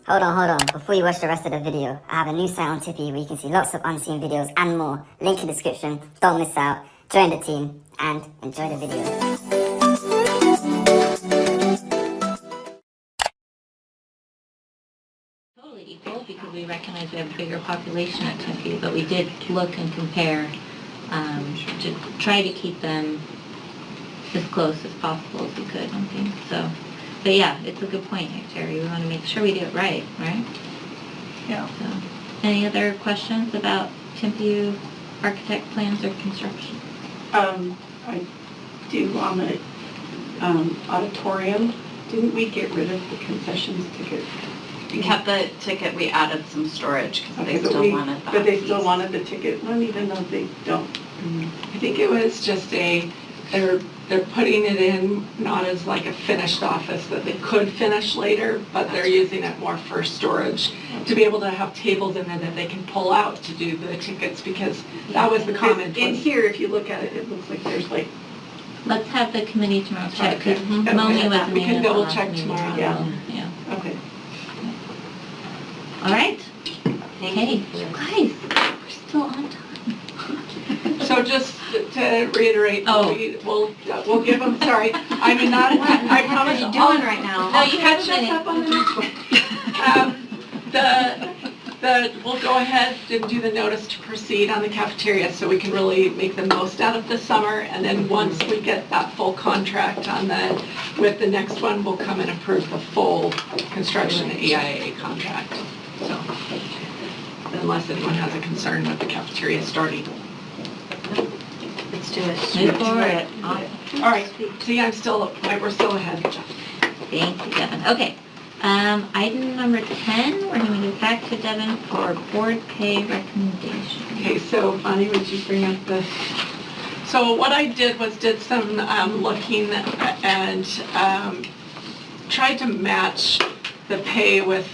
Hold on. Before you watch the rest of the video, I have a new site on Tippy where you can see lots of unseen videos and more. Link in the description. Don't miss out. Join the team and enjoy the video. Totally equal because we recognize we have a bigger population at Tempe, but we did look and compare to try to keep them as close as possible as we could on things. So, but yeah, it's a good point here, Terry. We want to make sure we do it right? Yeah. So, any other questions about Tempe architect plans or construction? I do on the auditorium. Didn't we get rid of the concessions ticket? We kept the ticket, we added some storage because they still wanted that. But they still wanted the ticket one even though they don't. I think it was just they're putting it in not as like a finished office that they could finish later, but they're using it more for storage to be able to have tables in there that they can pull out to do the tickets, because that was the comment. In here, if you look at it, it looks like there's like. Let's have the committee tomorrow check. Okay. Melanie wasn't We can in at the double last check meeting, tomorrow. so, Yeah. Okay. All right. Okay, you guys, we're still on time. So just to reiterate, Oh. we'll give them, sorry, I mean, not, I promise. What are you doing right now? No, you have a Catch us minute. up on the next one. We'll go ahead and do the notice to proceed on the cafeteria so we can really make the most out of the summer. And then once we get that full contract with the next one, we'll come and approve the full construction EIA contract. So, unless anyone has a concern with the cafeteria starting. Let's do it. Move forward. All right, see, we're still ahead. Thank you, Devin. Okay, item number 10, we're going to go back to Devin for board pay recommendation. Okay, so Bonnie, would you bring up so what I did was did some looking and tried to match the pay with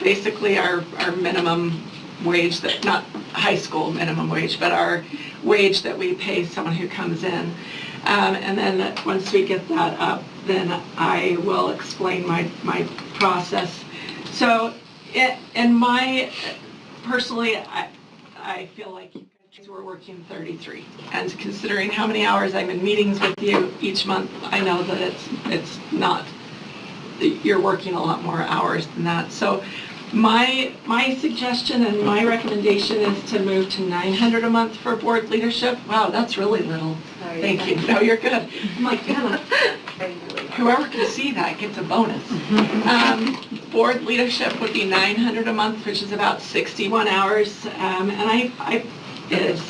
basically our minimum wage, that not high school minimum wage, but our wage that we pay someone who comes in. And then once we get that up, then I will explain my process. So personally, I feel like you guys were working 33. And considering how many hours I'm in meetings with you each month, I know that it's not, you're working a lot more hours than that. So my suggestion and my recommendation is to move to $900 a month for board leadership. Wow, that's really little. Sorry. Thank you. No, you're good. I'm like, Anna, whoever can see that gets a bonus. Board leadership would be $900 a month, which is about 61 hours. And it is.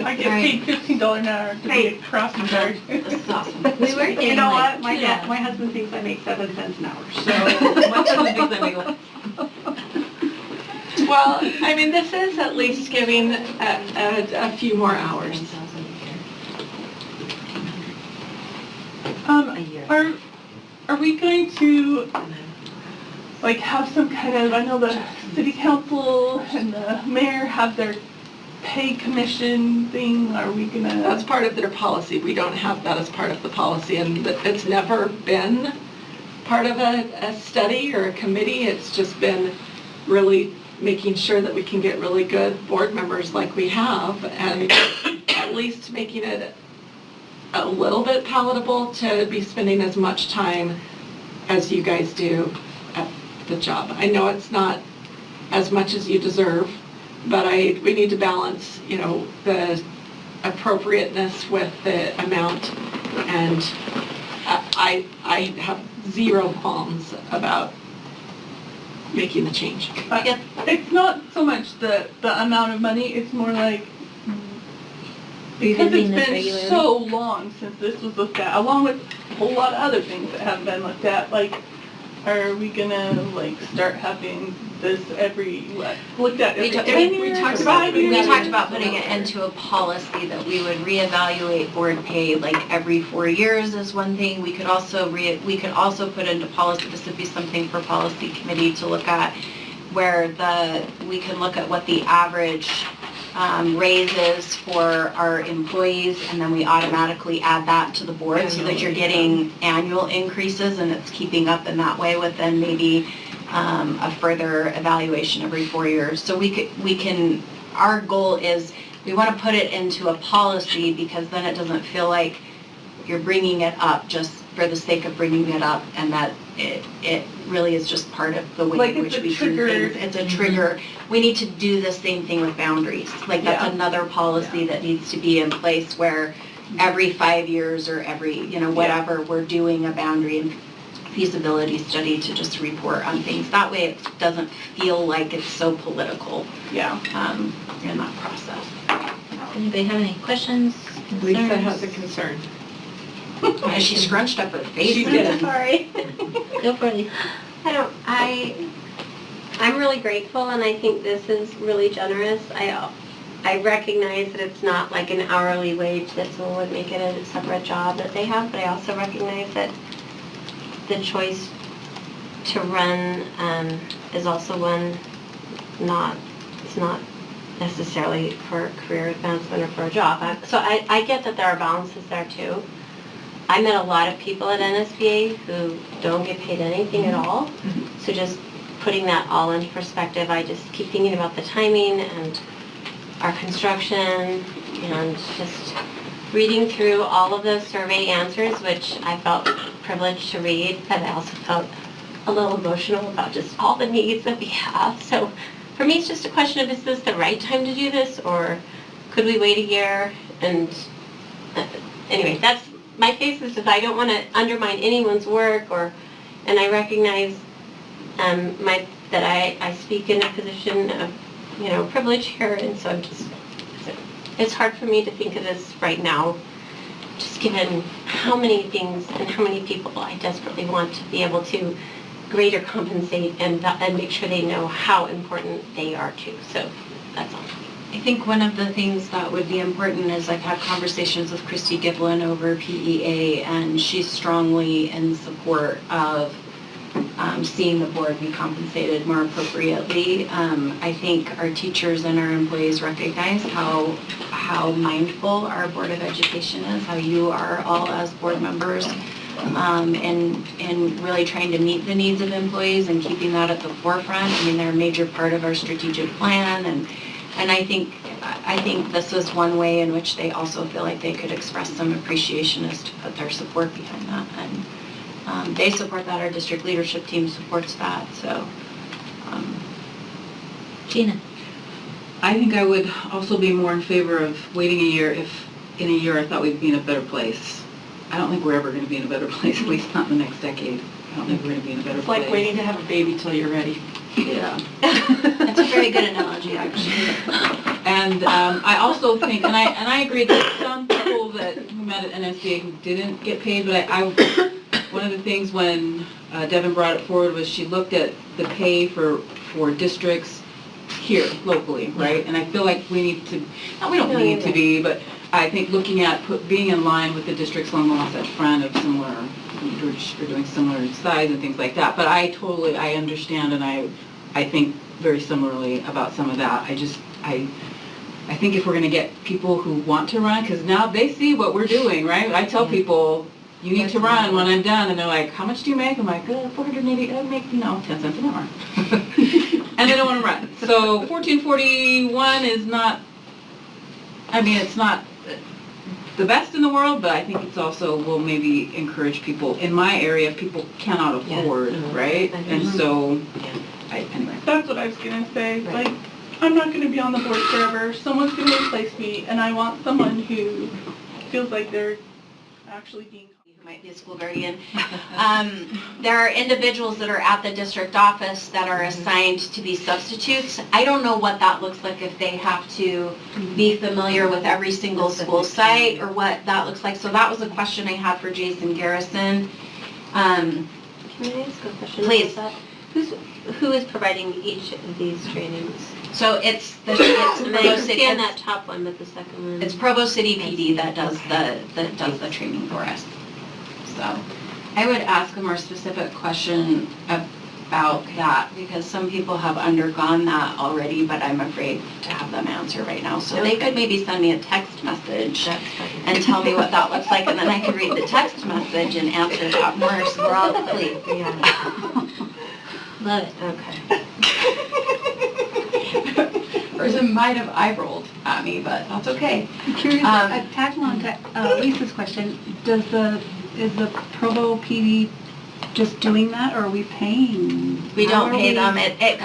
I get paid $15 an hour to be a crossing guard. This is awesome. We were You know what? My Yeah. husband thinks I make 7 cents an hour. So. Well, I mean, this is at least giving a few more hours. Are we going to like have some kind of, I know the city council and the mayor have their pay commission thing, are we gonna? That's part of their policy. We don't have that as part of the policy, and it's never been part of a study or a committee. It's just been really making sure that we can get really good board members like we have, and at least making it a little bit palatable to be spending as much time as you guys do at the job. I know it's not as much as you deserve, but we need to balance, the appropriateness with the amount, and I have zero qualms about making the change. It's not so much the amount of money, it's more like, because it's been so long since this was looked at, along with a whole lot of other things that haven't been looked at, like, are we gonna start having this looked at every 10 years? We talked about putting it into a policy that we would reevaluate board pay every 4 years is one thing. We could also put into policy, this would be something for policy committee to look at, where we can look at what the average raises for our employees, and then we automatically add that to the board so that you're getting annual increases and it's keeping up in that way with then maybe a further evaluation every 4 years. So our goal is we want to put it into a policy because then it doesn't feel like you're bringing it up just for the sake of bringing it up, and that it really is just part of the way Like in it's which a we trigger. do things. It's a trigger. We need to do the same thing with boundaries. Like that's Yeah. another policy that needs to be in place where every 5 years or every, whatever, we're doing a boundary and feasibility study to just report on things. That way it doesn't feel like it's so political Yeah. in that process. Anybody have any questions, concerns? Lisa has a concern. And she scrunched up her face. She did. Sorry. Go for it. I'm really grateful, and I think this is really generous. I recognize that it's not like an hourly wage that someone would make it a separate job that they have, but I also recognize that the choice to run is also one it's not necessarily for career advancement or for a job. So I get that there are balances there too. I met a lot of people at NSBA who don't get paid anything at all. So just putting that all into perspective, I just keep thinking about the timing and our construction and just reading through all of those survey answers, which I felt privileged to read, but I also felt a little emotional about just all the needs that we have. So for me, it's just a question of, is this the right time to do this, or could we wait a year? And anyway, that's my case is if I don't want to undermine anyone's work, and I recognize that I speak in a position of privilege here, and so it's hard for me to think of this right now, just given how many things and how many people I desperately want to be able to greater compensate and make sure they know how important they are too. So that's all. I think one of the things that would be important is I've had conversations with Christy Giblin over PEA, and she's strongly in support of seeing the board be compensated more appropriately. I think our teachers and our employees recognize how mindful our Board of Education is, how you are all as board members, and really trying to meet the needs of employees and keeping that at the forefront. I mean, they're a major part of our strategic plan, and I think this is one way in which they also feel like they could express some appreciation is to put their support behind that. And they support that, our district leadership team supports that, so. Gina? I think I would also be more in favor of waiting a year if in a year I thought we'd be in a better place. I don't think we're ever going to be in a better place, at least not in the next decade. I don't think we're going to be in a better It's place. like waiting to have a baby till you're ready. Yeah. That's a very good analogy, actually. And I also think, and I agree that some people who met at NSBA who didn't get paid, but one of the things when Devin brought it forward was she looked at the pay for districts here locally, right? And I feel like we need to, we don't need to be, but I think looking at being in line with the districts along the Wasatch Front of similar, we're doing similar size and things like that. But I understand, and I think very similarly about some of that. I think if we're going to get people who want to run, because now they see what we're doing, right? I tell people, you need to run when I'm done, and they're like, how much do you make? I'm like, $480, I make, 10 cents an hour. And they don't want to run. So $14.41 is not, it's not the best in the world, but I think it's also will maybe encourage people in my area if people cannot afford, right? And so, anyway. That's what I was gonna say. Like, I'm not gonna be on the board forever. Someone's gonna replace me, and I want someone who feels like they're actually being. Who might be a school guardian. There are individuals that are at the district office that are assigned to be substitutes. I don't know what that looks like if they have to be familiar with every single school site or what that looks like. So that was a question I had for Jason Garrison. Can I ask a question? Please. about that? Who is providing each of these trainings? So it's I understand that top one, but the second one. It's ProvoCity PD that does the training for us. So I would ask a more specific question about about that because some people have undergone that already, but I'm afraid to have them answer right now. So they could maybe send me a text message and tell me what that looks like, and then I could read the text message and answer that more, so we're all clear. Love it. Okay. Person might have eye-rolled at me, but that's okay. I'm curious, tagging on to Lisa's question, is the Provo PD just doing that, or are we paying? We How don't are pay we- them. It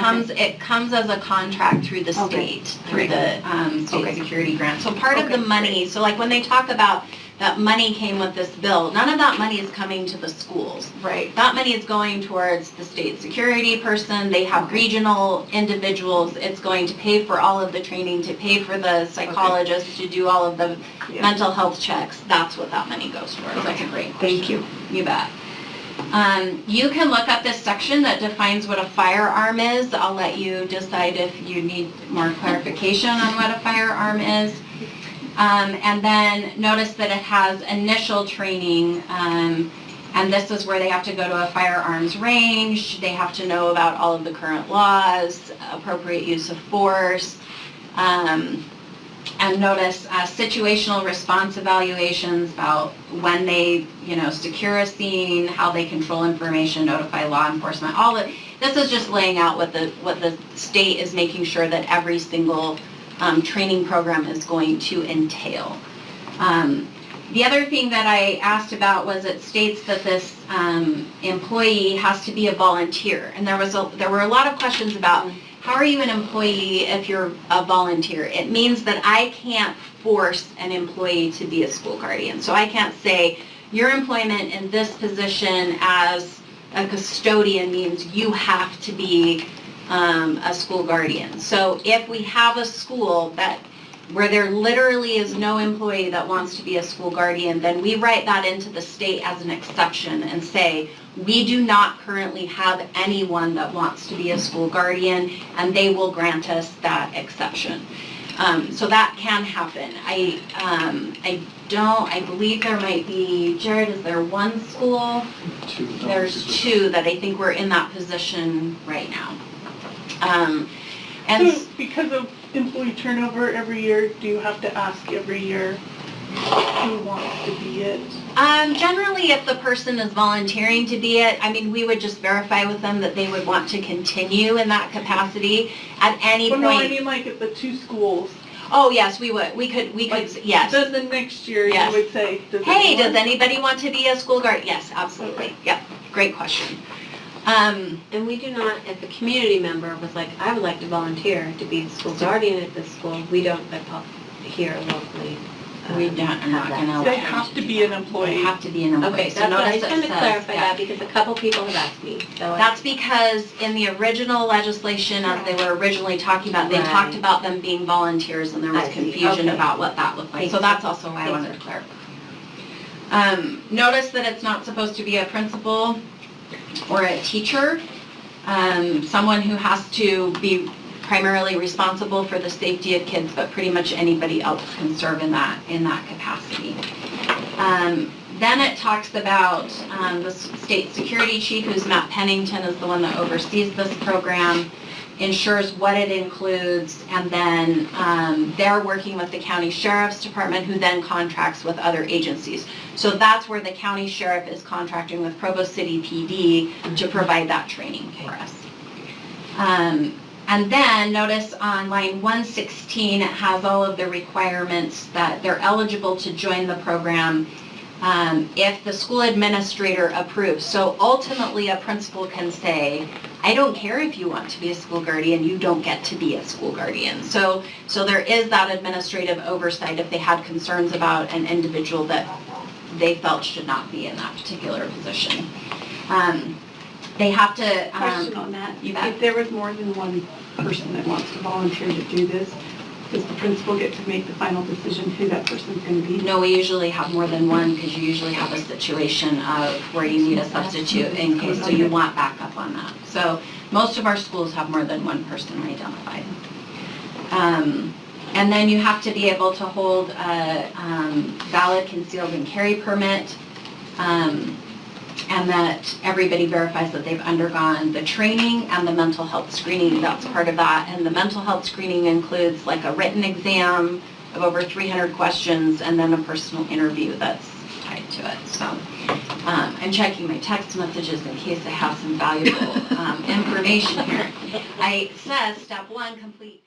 comes as a contract through the Okay. state, through the state Okay. security grant. So part of the Okay, money, so like when they talk about that money came with this bill, none of that money is coming to the schools. Right. That money is going towards the state security person. They have regional individuals. It's going to pay for all of the training, to pay for the psychologists, to do all of the Yeah. mental health checks. That's what that money goes towards. That's a great question. Thank you. You bet. You can look up this section that defines what a firearm is. I'll let you decide if you need more clarification on what a firearm is. And then notice that it has initial training, and this is where they have to go to a firearms range. They have to know about all of the current laws, appropriate use of force, and notice situational response evaluations about when they, secure a scene, how they control information, notify law enforcement. All of this is just laying out what the state is making sure that every single training program is going to entail. The other thing that I asked about was it states that this employee has to be a volunteer, and there were a lot of questions about how are you an employee if you're a volunteer? It means that I can't force an employee to be a school guardian. So I can't say your employment in this position as a custodian means you have to be a school guardian. So if we have a school where there literally is no employee that wants to be a school guardian, then we write that into the state as an exception and say, we do not currently have anyone that wants to be a school guardian, and they will grant us that exception. So that can happen. I believe there might be, Jared, is there one school? There's two that I think we're in that position right now. So because of employee turnover every year, do you have to ask every year who wants to be it? Generally, if the person is volunteering to be it, we would just verify with them that they would want to continue in that capacity at any Well, point. no, I mean like at the two schools. Oh, yes, we would. We could, yes. Then the next year Yes. you would say, Hey, does anybody want to be a school guard? Yes, absolutely. Yep, great question. And we do not, if a community member was like, I would like to volunteer to be the school guardian at this school, we don't, here locally. We don't, I'm not gonna. They have to be an employee. They have to be an employee. Okay, So that's what, I notice just it wanted to says- clarify yeah. that because a couple people have asked me, so. That's because in the original legislation, as they were originally talking about, they Right. talked about them being volunteers, and there was I see. confusion Okay. about what that looked like. Thanks. So that's also why I Thanks. wanted to clarify. Notice that it's not supposed to be a principal or a teacher, someone who has to be primarily responsible for the safety of kids, but pretty much anybody else can serve in that capacity. Then it talks about the state security chief, who's Matt Pennington, is the one that oversees this program, ensures what it includes, and then they're working with the county sheriff's department, who then contracts with other agencies. So that's where the county sheriff is contracting with ProvoCity PD to provide that training for us. And then notice on line 116, it has all of the requirements that they're eligible to join the program if the school administrator approves. So ultimately, a principal can say, I don't care if you want to be a school guardian, you don't get to be a school guardian. So there is that administrative oversight if they had concerns about an individual that they felt should not be in that particular position. They have to... Question on that. you bet. If there was more than one person that wants to volunteer to do this, does the principal get to make the final decision who that person's going to be? No, we usually have more than one because you usually have a situation of where you need a substitute in case, so you want backup on that. So most of our schools have more than one person identified. And then you have to be able to hold a valid concealed and carry permit. and that everybody verifies that they've undergone the training and the mental health screening. That's part of that. And the mental health screening includes like a written exam of over 300 questions and then a personal interview that's tied to it. So I'm checking my text messages in case I have some valuable information here. It says step 1, complete